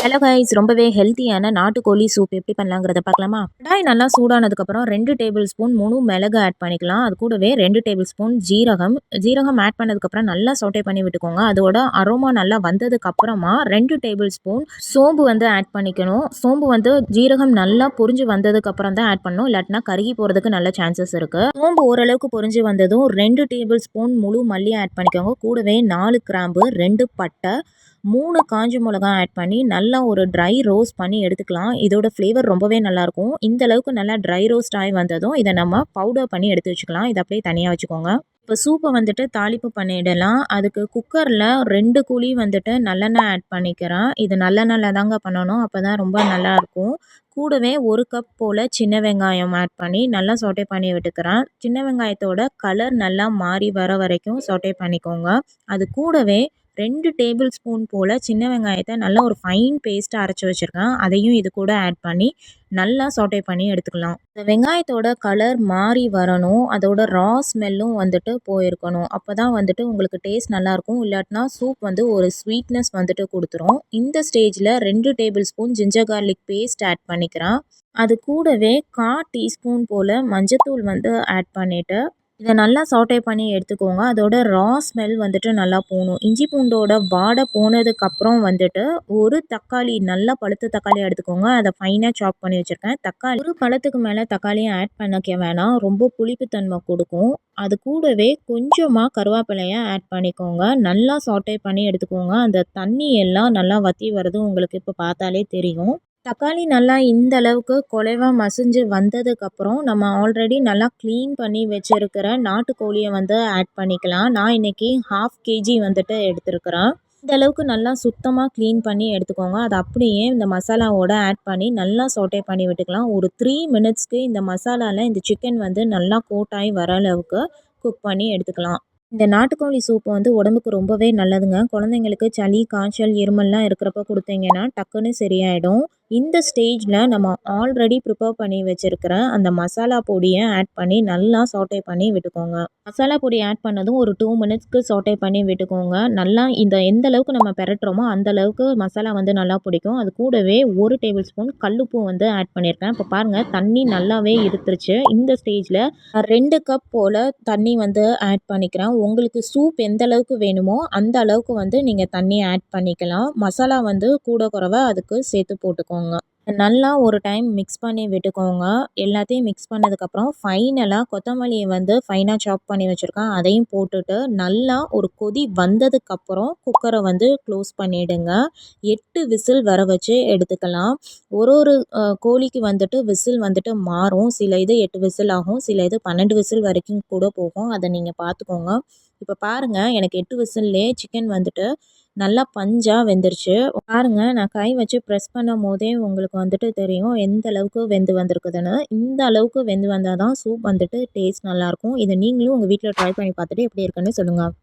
Hello guys, ரொம்பவே ஹெல்த்தியான நாட்டுக்கோழி சூப் எப்படி பண்ணலாங்கிறத பார்க்கலாமா? கடாய் நல்லா சூடானதுக்கப்புறம் 2 டேபிள் ஸ்பூன் முழு மிளகு ஆட் பண்ணிக்கலாம். அது கூடவே 2 டேபிள் ஸ்பூன் ஜீரகம் ஆட் பண்ணதுக்கப்புறம் நல்லா சோட்டே பண்ணி விட்டுக்கோங்க. அதோட அரோமா நல்லா வந்ததுக்கப்புறமா 2 டேபிள் ஸ்பூன் சோம்பு ஆட் பண்ணிக்கணும். சோம்பு ஜீரகம் நல்லா பொரிஞ்சு வந்ததுக்கப்புறம் தான் ஆட் பண்ணணும், இல்லாட்டினா கருகி போகிறதுக்கு நல்ல சான்சஸ் இருக்குது. சோம்பு ஓரளவுக்கு பொரிஞ்சு வந்ததும் 2 டேபிள் ஸ்பூன் முழு மல்லி ஆட் பண்ணிக்கோங்க. கூடவே 4 கிராம்பு, 2 பட்டை, 3 காஞ்ச மிளகா ஆட் பண்ணி நல்லா ஒரு ட்ரை ரோஸ்ட் பண்ணி எடுத்துக்கலாம். இதோட ஃப்ளேவர் ரொம்பவே நல்லாயிருக்கும். இந்த அளவுக்கு நல்லா ட்ரை ரோஸ்ட் ஆகி வந்ததும் இதை நம்ம பவுடர் பண்ணி எடுத்து வச்சுக்கலாம். இதை அப்படியே தனியாக வச்சுக்கோங்க. இப்போ சூப்பை தாளிப்பு பண்ணிடலாம். அதுக்கு குக்கரில் 2 குழி நல்லெண்ணெய் ஆட் பண்ணிக்கிறேன். இது நல்லெண்ணெயில் தாங்க பண்ணணும், அப்போ தான் ரொம்ப நல்லாயிருக்கும். கூடவே 1 கப் போல் சின்ன வெங்காயம் ஆட் பண்ணி நல்லா சோட்டே பண்ணி விட்டுக்கிறேன். சின்ன வெங்காயத்தோட கலர் நல்லா மாறி வர வரைக்கும் சோட்டே பண்ணிக்கோங்க. அது கூடவே 2 டேபிள் ஸ்பூன் போல் சின்ன வெங்காயத்தை நல்லா ஒரு ஃபைன் பேஸ்ட்டாக அரைச்சி வச்சுருக்கேன். அதையும் இது கூட ஆட் பண்ணி நல்லா சோட்டே பண்ணி எடுத்துக்கலாம். இந்த வெங்காயத்தோட கலர் மாறி வரணும், அதோட ரா ஸ்மெல்லும் போயிருக்கணும். அப்போ தான் உங்களுக்கு டேஸ்ட் நல்லாயிருக்கும். இல்லாட்டினா சூப் ஒரு ஸ்வீட்னஸ் கொடுத்துரும். இந்த ஸ்டேஜில் 2 tablespoon ginger garlic paste add பண்ணிக்கிறேன். அது கூடவே 1/4 டீஸ்பூன் போல் மஞ்சத்தூள் ஆட் பண்ணிவிட்டு இதை நல்லா சாட்டே பண்ணி எடுத்துக்கோங்க. அதோட ரா ஸ்மெல் நல்லா போகணும். இஞ்சி பூண்டோட வாடை போனதுக்கப்புறம் ஒரு தக்காளி, நல்லா பழுத்த தக்காளி எடுத்துக்கோங்க. அதை ஃபைனாக சாப் பண்ணி வச்சுருக்கேன். தக்காளி ஒரு பழத்துக்கு மேலே தக்காளியை ஆட் பண்ணிக்க வேணாம், ரொம்ப புளிப்புத்தன்மை கொடுக்கும். அது கூடவே கொஞ்சமாக கருவேப்பிலையை ஆட் பண்ணிக்கோங்க. நல்லா சாட்டே பண்ணி எடுத்துக்கோங்க. அந்த தண்ணி எல்லாம் நல்லா வற்றி வருது, உங்களுக்கு இப்போ பார்த்தாலே தெரியும். தக்காளி நல்லா இந்த அளவுக்கு குலைவாக மசிஞ்சு வந்ததுக்கப்புறம் நம்ம ஆல்ரெடி நல்லா க்ளீன் பண்ணி வச்சுருக்கிற நாட்டுக்கோழியை ஆட் பண்ணிக்கலாம். நான் இன்றைக்கி 1/2 kg எடுத்துருக்கிறேன். இந்த அளவுக்கு நல்லா சுத்தமாக க்ளீன் பண்ணி எடுத்துக்கோங்க. அதை அப்படியே இந்த மசாலாவோட ஆட் பண்ணி நல்லா சோட்டே பண்ணி விட்டுக்கலாம். ஒரு 3 மினிட்ஸ்க்கு இந்த மசாலாவில் இந்த சிக்கன் நல்லா கோட்டாகி வர அளவுக்கு குக் பண்ணி எடுத்துக்கலாம். இந்த நாட்டுக்கோழி சூப்பு உடம்புக்கு ரொம்பவே நல்லதுங்க. குழந்தைங்களுக்கு சளி, காய்ச்சல், இருமல்லாம் இருக்கிறப்ப கொடுத்தீங்கன்னா டக்குன்னு சரியாயிடும். இந்த ஸ்டேஜில் நம்ம ஆல்ரெடி ப்ரிப்பேர் பண்ணி வச்சுருக்கிற அந்த மசாலா பொடியை ஆட் பண்ணி நல்லா சாட்டே பண்ணி விட்டுக்கோங்க. மசாலா பொடி ஆட் பண்ணதும் ஒரு 2 மினிட்ஸ்க்கு சாட்டே பண்ணி விட்டுக்கோங்க. நல்லா எந்த அளவுக்கு நம்ம பெரட்டுறோமோ அந்த அளவுக்கு மசாலா நல்லா பிடிக்கும். அது கூடவே 1 டேபிள் ஸ்பூன் கல்லுப்பு ஆட் பண்ணியிருக்கேன். இப்போ பாருங்கள், தண்ணி நல்லாவே இருத்துருச்சு. இந்த ஸ்டேஜில் 2 கப் போல் தண்ணி ஆட் பண்ணிக்கிறேன். உங்களுக்கு சூப் எந்த அளவுக்கு வேணுமோ அந்த அளவுக்கு நீங்கள் தண்ணி ஆட் பண்ணிக்கலாம். மசாலா கூட குறைவா அதுக்கு சேர்த்து போட்டுக்கோங்க. நல்லா ஒரு டைம் மிக்ஸ் பண்ணி விட்டுக்கோங்க. எல்லாத்தையும் மிக்ஸ் பண்ணதுக்கப்புறம் ஃபைனலாக கொத்தமல்லியை ஃபைனாக சாப் பண்ணி வச்சுருக்கேன். அதையும் போட்டுட்டு நல்லா ஒரு கொதி வந்ததுக்கப்புறம் குக்கரை க்ளோஸ் பண்ணிவிடுங்க. 8 விசில் வர வச்சு எடுத்துக்கலாம். ஒரு கோழிக்கு விசில் மாறும். சில இது 8 விசில் ஆகும், சில இது 12 விசில் வரைக்கும் கூட போகும். அதை நீங்கள் பார்த்துக்கோங்க. இப்போ பாருங்கள், எனக்கு 8 விசில்லே சிக்கன் நல்லா பஞ்சாக வெந்துருச்சு. பாருங்கள், நான் கை வச்சு ப்ரெஸ் பண்ணும் போதே உங்களுக்கு தெரியும் எந்த அளவுக்கு வெந்து வந்திருக்குதுன்னு. இந்த அளவுக்கு வெந்து வந்தால் தான் சூப் டேஸ்ட் நல்லாயிருக்கும். இதை நீங்களும் உங்கள் வீட்டில் ட்ரை பண்ணி பார்த்துட்டு எப்படி இருக்குன்னு சொல்லுங்கள்.